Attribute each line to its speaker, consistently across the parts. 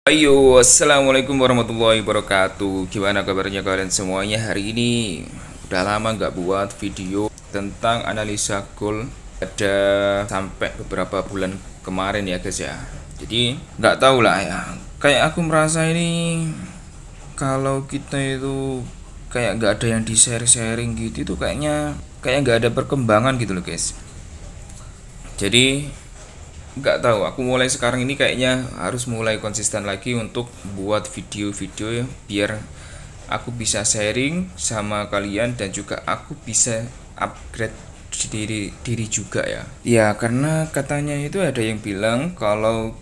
Speaker 1: Ayo, assalamualaikum warahmatullahi wabarakatuh. Gimana kabarnya kalian semuanya hari ini? Udah lama nggak buat video tentang analisa goal ada sampai beberapa bulan kemarin ya guys ya. Jadi nggak tahu lah ya. Kayak aku merasa ini kalau kita itu kayak nggak ada yang di sharing gitu itu kayak nggak ada perkembangan gitu loh guys. Jadi nggak tahu, aku mulai sekarang ini kayaknya harus mulai konsisten lagi untuk buat video-video biar aku bisa sharing sama kalian dan juga aku bisa upgrade diri juga ya. Ya, karena katanya itu ada yang bilang kalau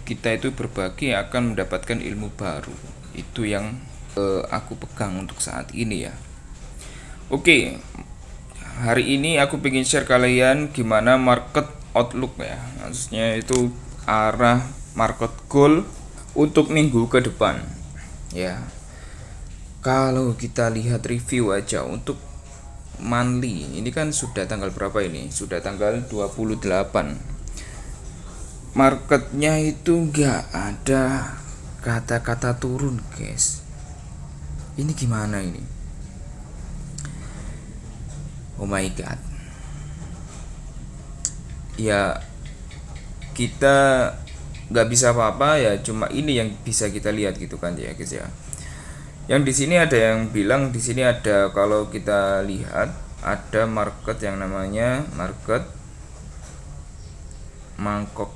Speaker 1: kita itu berbagi akan mendapatkan ilmu baru. Itu yang aku pegang untuk saat ini ya. Oke, hari ini aku pengen share kalian gimana market outlook ya, maksudnya itu arah market goal untuk minggu ke depan ya. Kalau kita lihat review aja untuk monthly ini kan sudah tanggal berapa, ini sudah tanggal 28, marketnya itu nggak ada kata-kata turun guys. Ini gimana ini? Oh my god. Ya kita nggak bisa apa-apa ya, cuma ini yang bisa kita lihat gitu kan ya guys ya. Yang di sini ada yang bilang, di sini ada, kalau kita lihat ada market yang namanya market mangkok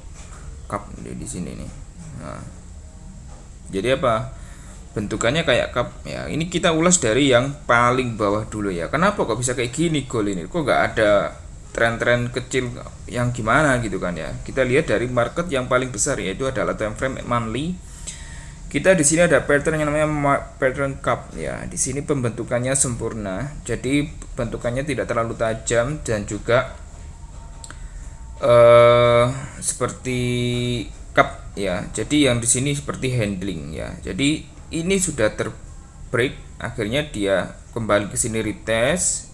Speaker 1: cup di sini nih. Nah, jadi apa? Bentukannya kayak cup ya. Ini kita ulas dari yang paling bawah dulu ya. Kenapa kok bisa kayak gini goal ini? Kok nggak ada tren-tren kecil yang gimana gitu kan ya. Kita lihat dari market yang paling besar, yaitu adalah time frame monthly. Kita di sini ada pattern yang namanya pattern cup ya. Di sini pembentukannya sempurna. Jadi bentukannya tidak terlalu tajam dan juga seperti cup ya. Jadi yang di sini seperti handling ya. Jadi ini sudah terbreak, akhirnya dia kembali ke sini retest.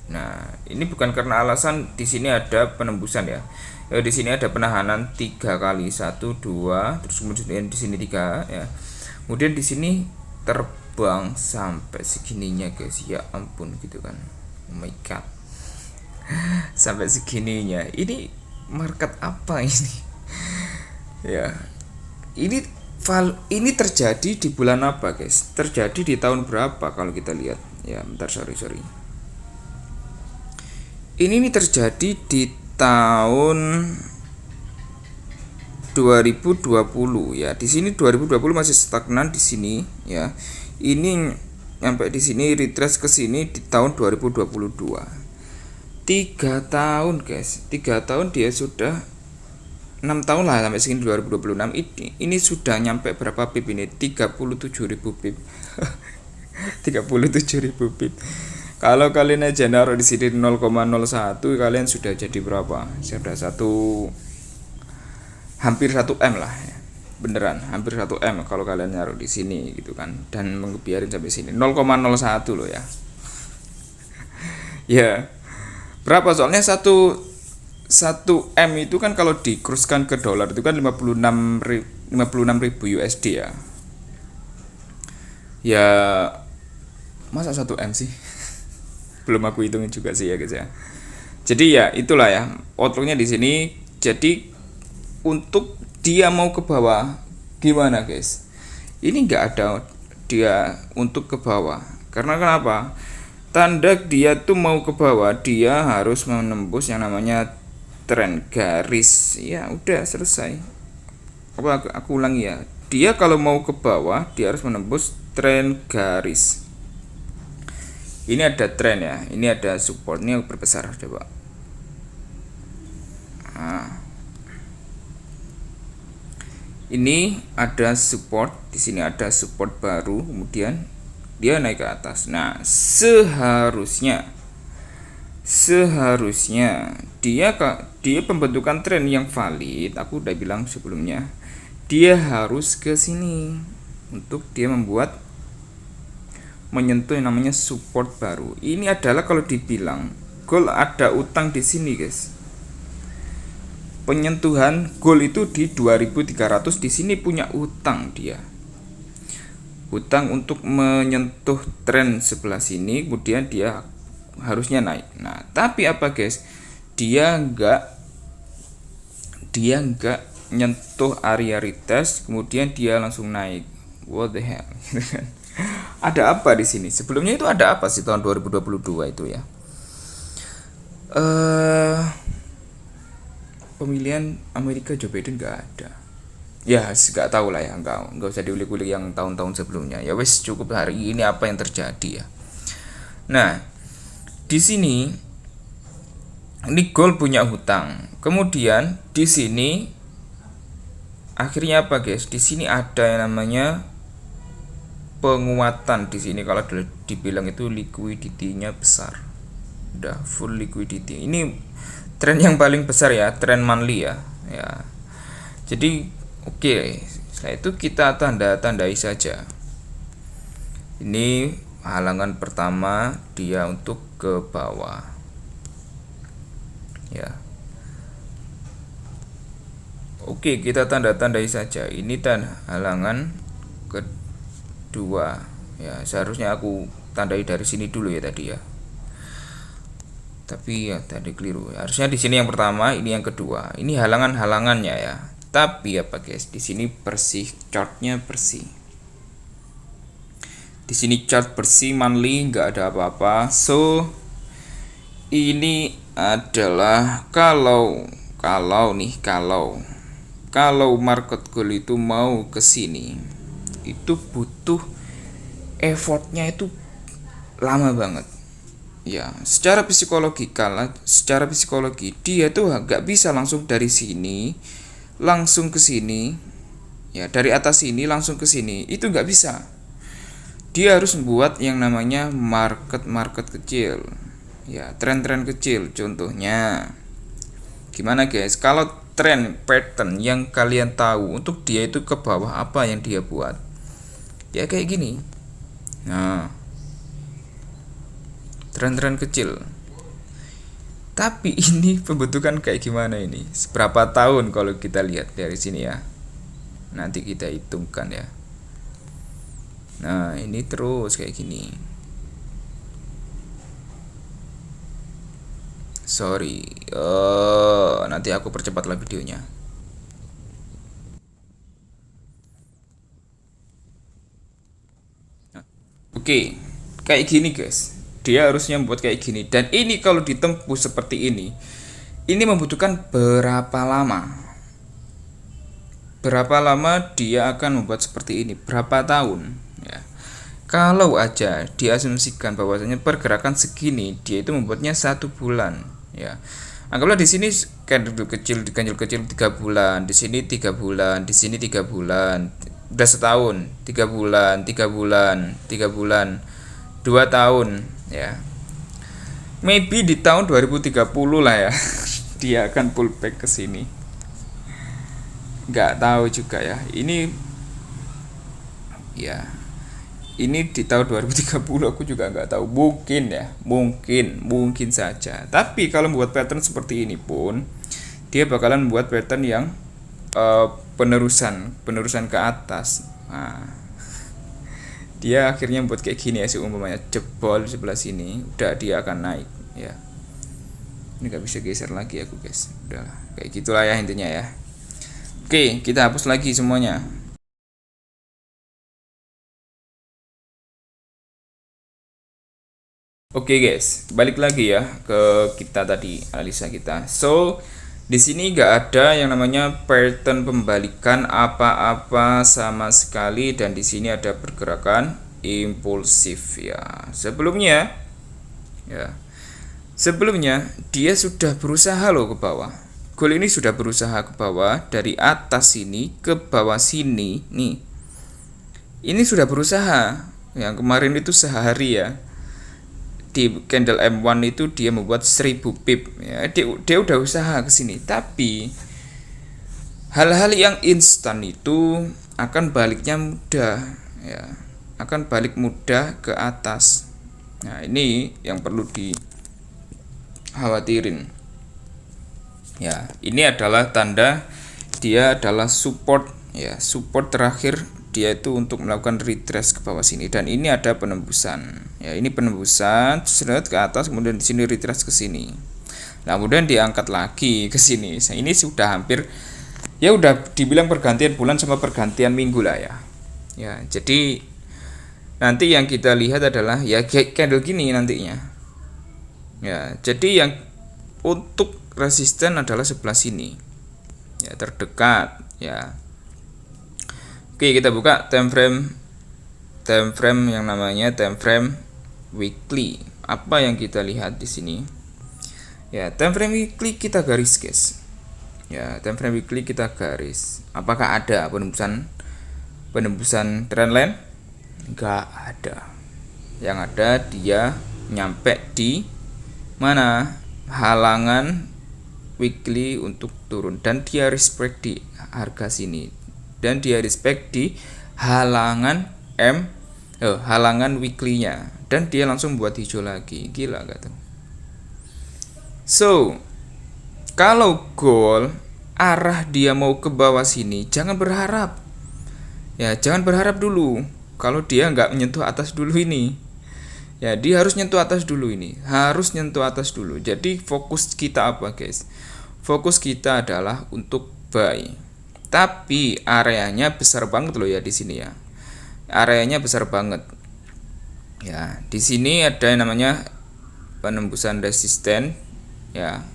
Speaker 1: Nah, ini bukan karena alasan di sini ada penembusan ya. Di sini ada penahanan 3 kali, 1 2, terus kemudian di sini 3 ya. Kemudian di sini terbang sampai segininya guys. Ya ampun gitu kan. Oh my god. Sampai segininya. Ini market apa ini? Ya. Ini terjadi di bulan apa guys? Terjadi di tahun berapa kalau kita lihat? Ya, bentar, sorry. Ini terjadi di tahun 2020 ya. Di sini 2020 masih stagnan di sini ya. Ini sampai di sini retrace ke sini di tahun 2022. 3 tahun guys. 3 tahun dia sudah 6 tahun lah sampai segini 2026. Ini sudah nyampe berapa pip ini? 37.000 pip. 37.000 pip. Kalau kalian aja naruh di sini 0,01, kalian sudah jadi berapa? Sudah hampir 1 M lah ya. Beneran hampir 1 M kalau kalian naruh di sini gitu kan, dan ngebiarin sampai sini 0,01 loh ya. Ya. Berapa soalnya 1 M itu kan kalau dikuruskan ke dolar itu kan 56.000 USD ya. Ya masa 1 M sih? Belum aku hitungin juga sih ya guys ya. Jadi ya itulah ya outlooknya di sini. Jadi untuk dia mau ke bawah gimana guys? Ini nggak ada dia untuk ke bawah. Karena kenapa? Tanda dia tuh mau ke bawah, dia harus menembus yang namanya tren garis. Ya udah selesai. Aku ulangi ya. Dia kalau mau ke bawah dia harus menembus tren garis. Ini ada tren ya. Ini ada supportnya berbesar coba. Nah, ini ada support, di sini ada support baru, kemudian dia naik ke atas. Nah, seharusnya dia pembentukan tren yang valid. Aku udah bilang sebelumnya, dia harus ke sini untuk dia menyentuh yang namanya support baru. Ini adalah kalau dibilang goal ada utang di sini guys. penyentuhan gol itu di 2300. Di sini punya utang dia. Utang untuk menyentuh tren sebelah sini, kemudian dia harusnya naik. Nah, tapi apa guys? Dia enggak nyentuh area retest, kemudian dia langsung naik. What the hell? Ada apa di sini? Sebelumnya itu ada apa sih tahun 2022 itu ya? Pemilihan Amerika Joe Biden nggak ada. Ya, nggak tahu lah ya, nggak usah diulik-ulik yang tahun-tahun sebelumnya. Ya wes, cukup hari ini apa yang terjadi ya. Nah, di sini ini gol punya hutang. Kemudian di sini akhirnya apa guys? Di sini ada yang namanya penguatan di sini. Kalau dibilang itu liquidity-nya besar, udah full liquidity. Ini tren yang paling besar ya, tren monthly ya. Jadi oke, setelah itu kita tandai saja. Ini halangan pertama dia untuk ke bawah ya. Oke, kita tandai saja. Ini halangan kedua ya. Seharusnya aku tandai dari sini dulu ya tadi ya, tapi ya tadi keliru. Harusnya di sini yang pertama, ini yang kedua. Ini halangannya ya. Tapi apa guys? Di sini bersih, chartnya bersih. Di sini chart bersih, monthly nggak ada apa-apa. So ini adalah kalau market goal itu mau ke sini, itu butuh effortnya itu lama banget. Ya, secara psikologi dia tuh nggak bisa langsung dari sini langsung ke sini. Ya, dari atas sini langsung ke sini itu nggak bisa. Dia harus membuat yang namanya market kecil. Ya, tren-tren kecil. Contohnya gimana guys? Kalau tren pattern yang kalian tahu untuk dia itu ke bawah, apa yang dia buat? Ya kayak gini. Nah, tren-tren kecil. Tapi ini pembentukan kayak gimana ini? Seberapa tahun kalau kita lihat dari sini ya? Nanti kita hitungkan ya. Nah, ini terus kayak gini. Sorry, nanti aku percepatlah videonya. Oke, kayak gini guys. Dia harusnya membuat kayak gini. Dan ini kalau ditempuh seperti ini membutuhkan berapa lama? Berapa lama dia akan membuat seperti ini? Berapa tahun? Ya. Kalau aja diasumsikan bahwasanya pergerakan segini, dia itu membuatnya 1 bulan. Ya, anggaplah di sini candle kecil 3 bulan, di sini 3 bulan, di sini 3 bulan, udah setahun, 3 bulan, 3 bulan, 3 bulan, 2 tahun, ya. Maybe di tahun 2030 lah ya, dia akan pullback ke sini. Nggak tahu juga ya. Ini di tahun 2030 aku juga nggak tahu, mungkin ya, mungkin saja. Tapi kalau membuat pattern seperti ini pun dia bakalan membuat pattern yang penerusan ke atas. Nah, dia akhirnya membuat kayak gini ya, seumpamanya jebol sebelah sini, udah dia akan naik ya. Ini nggak bisa geser lagi aku guys, udah kayak gitulah ya intinya ya. Oke, kita hapus lagi semuanya. Oke guys, balik lagi ya ke kita tadi, analisa kita. So di sini nggak ada yang namanya pattern pembalikan apa-apa sama sekali, dan di sini ada pergerakan impulsif ya. Sebelumnya dia sudah berusaha loh ke bawah. Gold ini sudah berusaha ke bawah dari atas sini ke bawah sini nih. Ini sudah berusaha. Yang kemarin itu sehari ya. Di candle M1 itu dia membuat 1000 pip ya, dia udah usaha ke sini, tapi hal-hal yang instan itu akan baliknya mudah ya, akan balik mudah ke atas. Nah, ini yang perlu dikhawatirin. Ya, ini adalah tanda dia adalah support ya, support terakhir dia itu untuk melakukan retrace ke bawah sini, dan ini ada penembusan. Ya, ini penembusan seret ke atas, kemudian di sini retrace ke sini. Nah, kemudian diangkat lagi ke sini. Nah, ini sudah hampir ya udah dibilang pergantian bulan sama pergantian minggu lah ya. Ya, jadi nanti yang kita lihat adalah ya candle gini nantinya. Ya, jadi yang untuk resisten adalah sebelah sini. Ya, terdekat ya. Oke, kita buka time frame yang namanya time frame weekly. Apa yang kita lihat di sini? Ya, time frame weekly kita garis, guys. Ya, time frame weekly kita garis. Apakah ada penembusan trendline? Enggak ada. Yang ada dia nyampe di mana? Halangan weekly untuk turun, dan dia respect di harga sini, dan dia respect di halangan halangan weekly-nya, dan dia langsung buat hijau lagi. Gila gak tuh? So, kalau goal arah dia mau ke bawah sini, jangan berharap. Ya, jangan berharap dulu. Kalau dia nggak menyentuh atas dulu ini, ya dia harus nyentuh atas dulu ini, harus nyentuh atas dulu. Jadi fokus kita apa, guys? Fokus kita adalah untuk buy. Tapi areanya besar banget loh ya di sini ya. Areanya besar banget. Ya, di sini ada yang namanya penembusan resisten ya.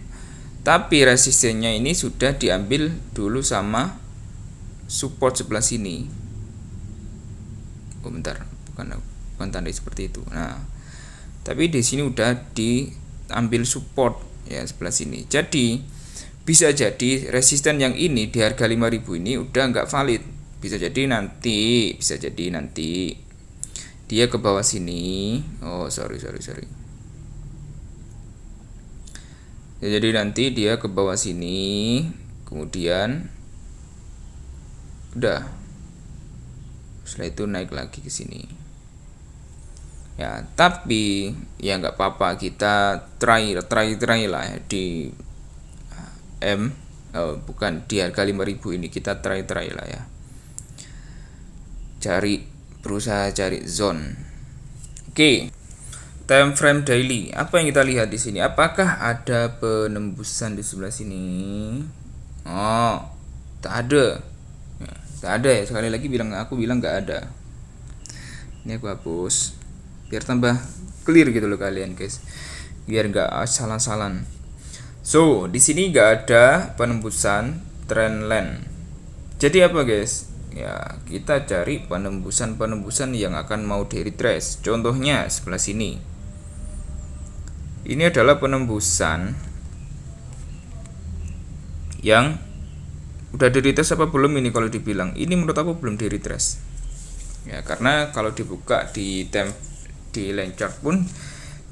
Speaker 1: Tapi resistennya ini sudah diambil dulu sama support sebelah sini. Oh, bentar, bukan tanda seperti itu. Nah, tapi di sini udah diambil support ya sebelah sini. Jadi bisa jadi resisten yang ini di harga 5.000 ini udah nggak valid. Bisa jadi nanti dia ke bawah sini. Oh, sorry. Ya, jadi nanti dia ke bawah sini, kemudian udah, setelah itu naik lagi ke sini. Ya, tapi ya nggak apa-apa, kita try lah ya, di bukan di harga 5.000 ini kita try lah ya. Berusaha cari zone. Oke. Time frame daily. Apa yang kita lihat di sini? Apakah ada penembusan di sebelah sini? Oh, tak ada. Ya, tak ada ya. Sekali lagi aku bilang nggak ada. Ini aku hapus biar tambah clear gitu loh kalian, guys. Biar nggak salah-salan. So, di sini nggak ada penembusan trendline. Jadi apa, guys? Ya, kita cari penembusan yang akan mau di retrace. Contohnya sebelah sini. Ini adalah penembusan yang udah di retrace apa belum ini kalau dibilang. Ini menurut aku belum di retrace. Ya, karena kalau dibuka di line chart pun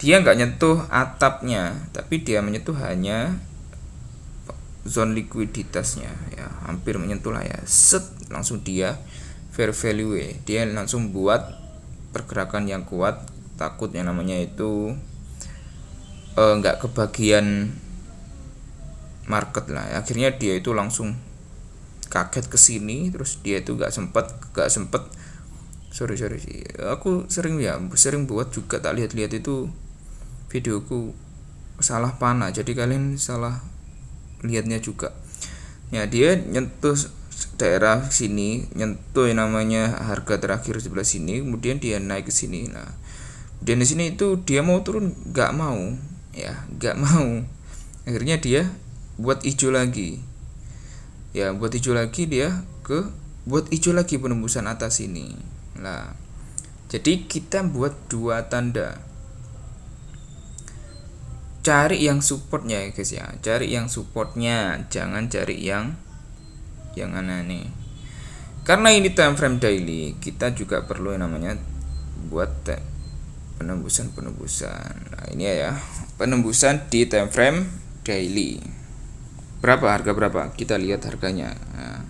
Speaker 1: dia nggak nyentuh atapnya, tapi dia menyentuh hanya zone likuiditasnya ya, hampir menyentuh lah ya. Set, langsung dia fair value, dia langsung buat pergerakan yang kuat. Takut yang namanya itu nggak kebagian market lah ya. Akhirnya dia itu langsung kaget ke sini, terus dia itu nggak sempet sorry sih, aku sering buat juga, tak lihat itu videoku salah panah, jadi kalian salah lihatnya juga ya. Dia nyentuh daerah sini, nyentuh yang namanya harga terakhir sebelah sini, kemudian dia naik ke sini. Nah, dan di sini itu dia mau turun, nggak mau, akhirnya dia buat hijau lagi ya, buat hijau lagi penembusan atas ini. Nah, jadi kita buat dua tanda, cari yang supportnya ya, guys ya, cari yang supportnya, jangan cari yang aneh. Karena ini time frame daily, kita juga perlu yang namanya buat penembusan. Nah, ini ya penembusan di time frame daily. Harga berapa? Kita lihat harganya. Nah,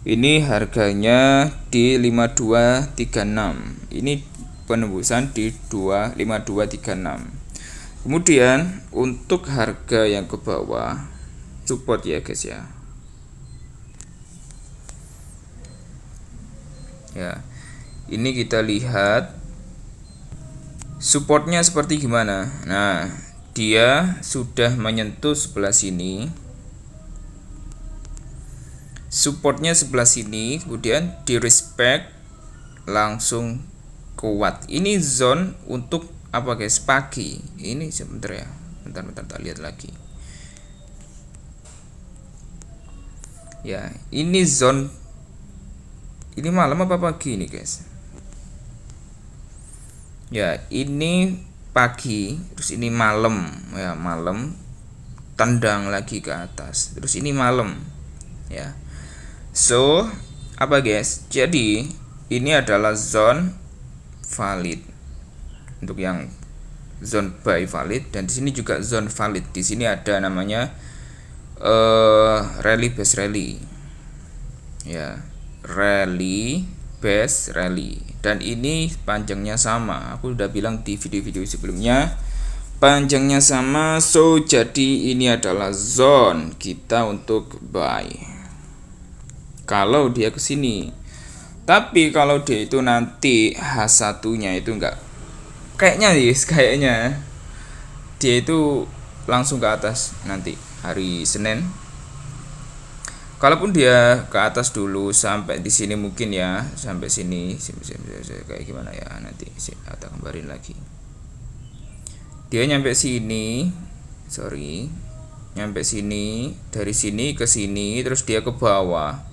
Speaker 1: ini harganya di 5236. Ini penembusan di 5236. Kemudian untuk harga yang ke bawah support ya guys ya. Ya, ini kita lihat supportnya seperti gimana. Nah, dia sudah menyentuh sebelah sini, supportnya sebelah sini, kemudian di respect langsung kuat. Ini zone untuk apa guys? Pagi. Ini sebentar ya. Bentar tak lihat lagi. Ya, ini zone. Ini malam apa pagi nih guys? Ya, ini pagi, terus ini malam. Ya, malam tendang lagi ke atas. Terus ini malam. Ya. So, apa guys? Jadi, ini adalah zone valid. Untuk yang zone buy valid, dan di sini juga zone valid. Di sini ada namanya rally base rally. Ya, rally base rally. Dan ini panjangnya sama. Aku udah bilang di video-video sebelumnya, panjangnya sama. So, jadi ini adalah zone kita untuk buy. Kalau dia ke sini. Tapi kalau dia itu nanti H1-nya itu enggak, kayaknya dia itu langsung ke atas nanti hari Senin. Kalaupun dia ke atas dulu sampai di sini mungkin ya, sampai sini kayak gimana ya, nanti ada gambarin lagi. Dia nyampe sini, nyampe sini, dari sini ke sini, terus dia ke bawah.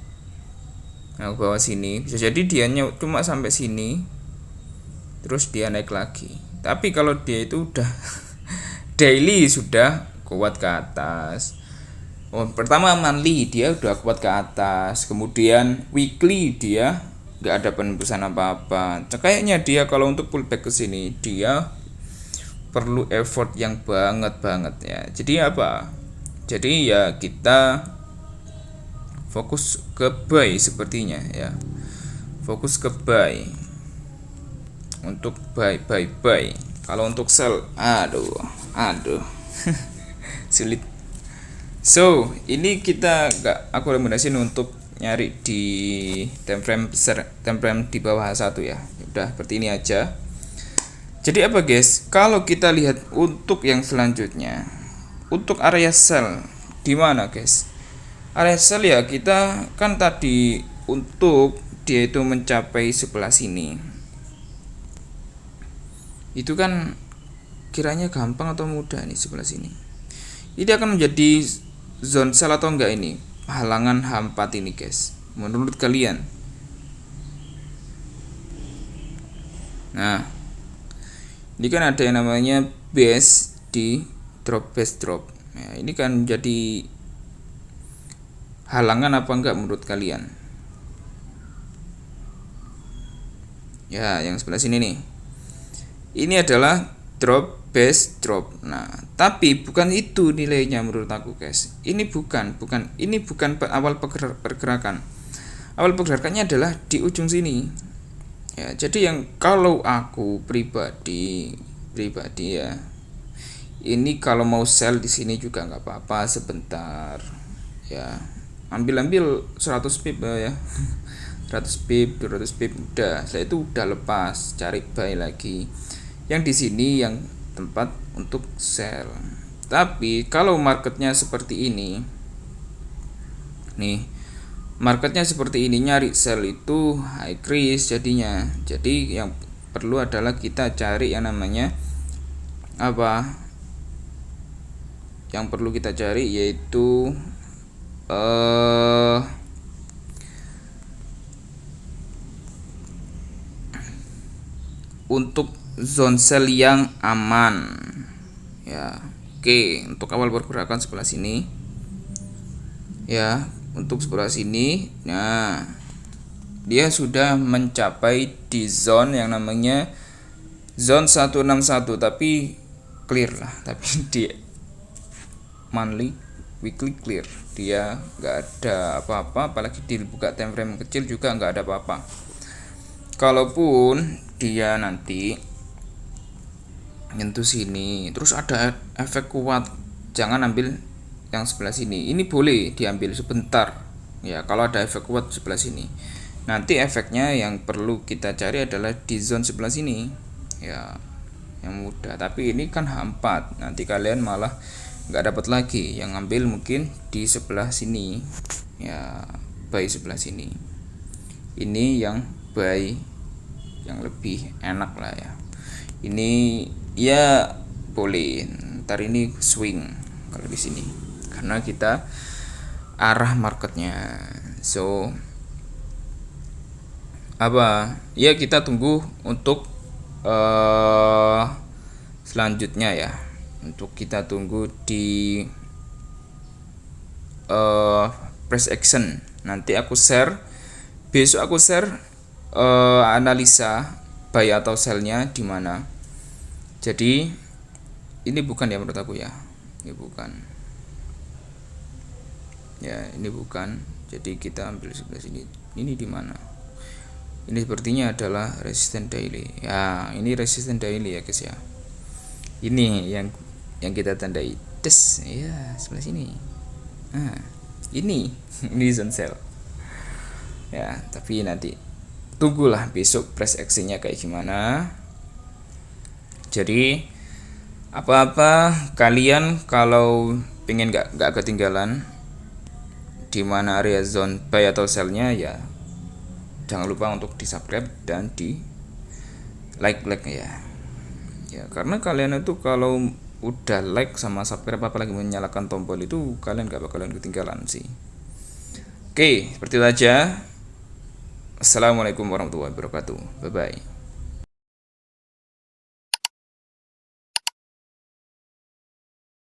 Speaker 1: Nah, ke bawah sini bisa jadi dia cuma sampai sini, terus dia naik lagi. Tapi kalau dia itu udah daily sudah kuat ke atas. Pertama monthly dia udah kuat ke atas, kemudian weekly dia nggak ada penembusan apa-apa. Kayaknya dia kalau untuk pullback ke sini dia perlu effort yang banget ya. Jadi apa? Jadi ya kita fokus ke buy sepertinya ya. Fokus ke buy. Untuk buy. Kalau untuk sell, aduh. Sulit. So, ini aku rekomendasiin untuk nyari di time frame besar, time frame di bawah H1 ya. Udah seperti ini aja. Jadi apa guys? Kalau kita lihat untuk yang selanjutnya, untuk area sell di mana guys? Area sell ya kita kan tadi untuk dia itu mencapai sebelah sini. Itu kan kiranya gampang atau mudah nih sebelah sini. Ini akan menjadi zone sell atau enggak ini? Halangan H4 ini guys. Menurut kalian? Nah, ini kan ada yang namanya base di drop base drop. Nah, ini kan jadi halangan apa enggak menurut kalian? Ya, yang sebelah sini nih. Ini adalah drop base drop. Nah, tapi bukan itu nilainya menurut aku, guys. Ini bukan awal pergerakan. Awal pergerakannya adalah di ujung sini. Ya, jadi yang kalau aku pribadi ya. Ini kalau mau sell di sini juga nggak apa-apa sebentar. Ya, ambil 100 pip ya. 100 pip, 200 pip udah. Saya itu udah lepas, cari buy lagi. Yang di sini yang tempat untuk sell. Tapi kalau marketnya seperti ini, nih, marketnya seperti ini, nyari sell itu high risk jadinya. Jadi yang perlu adalah kita cari yang namanya apa? Yang perlu kita cari yaitu untuk zone sell yang aman ya. Oke, untuk awal pergerakan sebelah sini ya, untuk sebelah sini. Nah, dia sudah mencapai di zone yang namanya zone 161, tapi clear lah, tapi di monthly weekly clear, dia nggak ada apa-apa, apalagi dibuka time frame kecil juga nggak ada apa-apa. Kalaupun dia nanti nyentuh sini, terus ada efek kuat, jangan ambil yang sebelah sini. Ini boleh diambil sebentar ya kalau ada efek kuat sebelah sini. Nanti efeknya yang perlu kita cari adalah di zone sebelah sini ya, yang mudah. Tapi ini kan H4, nanti kalian malah nggak dapat lagi. Yang ambil mungkin di sebelah sini ya, buy sebelah sini. Ini yang buy yang lebih enak lah ya. Ini ya boleh, ntar ini swing kalau di sini karena kita arah marketnya. So apa ya, kita tunggu untuk selanjutnya ya, untuk kita tunggu di price action. Nanti aku share, besok aku share analisa buy atau sell-nya di mana. Jadi ini bukan ya menurut aku ya, ini bukan ya, ini bukan. Jadi kita ambil sebelah sini. Ini di mana? Ini sepertinya adalah resisten daily ya, ini resisten daily ya guys ya. Ini yang kita tandai des ya, sebelah sini. Nah ini ini zone sell ya, tapi nanti tunggulah besok price action-nya kayak gimana. Jadi apa-apa kalian kalau pengen nggak ketinggalan di mana area zone buy atau sell-nya ya, jangan lupa untuk di subscribe dan di like ya. Ya karena kalian itu kalau udah like sama subscribe, apalagi menyalakan tombol itu, kalian nggak bakalan ketinggalan sih. Oke, seperti itu aja. Assalamualaikum warahmatullahi wabarakatuh. Bye bye.